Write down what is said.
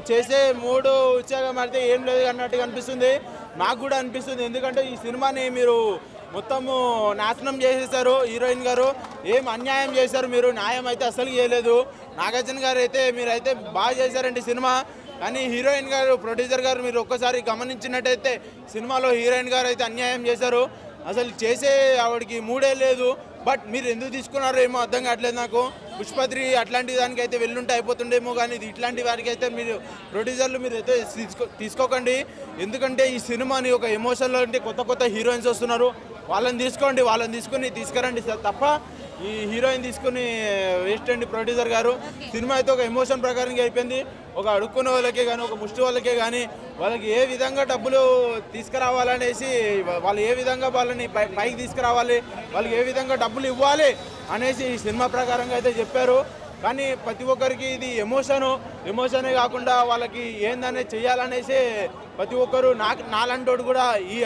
చేసే మూడు ఉత్సాహం మారితే ఏం లేదు అన్నట్టుగా అనిపిస్తుంది. నాకు కూడా అనిపిస్తుంది. ఎందుకంటే ఈ సినిమాని మీరు మొత్తము నాశనం చేసేసారు. హీరోయిన్ గారు ఏం అన్యాయం చేశారు. మీరు న్యాయం అయితే అసలు చేయలేదు. నాగార్జున గారు అయితే మీరైతే బాగా చేశారండి సినిమా. కానీ హీరోయిన్ గారు, ప్రొడ్యూసర్ గారు మీరు ఒక్కసారి గమనించినట్టయితే సినిమాలో హీరోయిన్ గారు అయితే అన్యాయం చేశారు. అసలు చేసే ఆవిడకి మూడే లేదు. బట్ మీరు ఎందుకు తీసుకున్నారో ఏమో అర్థం కావట్లేదు నాకు. పుష్పత్రి అట్లాంటి దానికి అయితే వెళ్ళుంటే అయిపోతుండేమో, కానీ ఇది ఇట్లాంటి వారికి అయితే మీరు ప్రొడ్యూసర్లు మీరు అయితే తీసుకోకండి. ఎందుకంటే ఈ సినిమాని ఒక ఎమోషన్లో అంటే కొత్త కొత్త హీరోయిన్స్ వస్తున్నారు, వాళ్ళని తీసుకోండి, వాళ్ళని తీసుకురండి తప్ప ఈ హీరోయిన్ తీసుకుని వేస్ట్ అండి. ప్రొడ్యూసర్ గారు సినిమా అయితే ఒక ఎమోషన్ ప్రకారంగా అయిపోయింది. ఒక అడుక్కునే వాళ్ళకే కానీ, ఒక ముష్టి వాళ్ళకే కానీ వాళ్ళకి ఏ విధంగా డబ్బులు తీసుకురావాలనేసి, వాళ్ళు ఏ విధంగా వాళ్ళని పైకి తీసుకురావాలి, వాళ్ళకి ఏ విధంగా డబ్బులు ఇవ్వాలి అనేసి ఈ సినిమా ప్రకారంగా అయితే చెప్పారు. కానీ ప్రతి ఒక్కరికి ఇది ఎమోషనే కాకుండా వాళ్ళకి ఏందనేది చెయ్యాలనేసి ప్రతి ఒక్కరు నాలంటోడు కూడా ఈ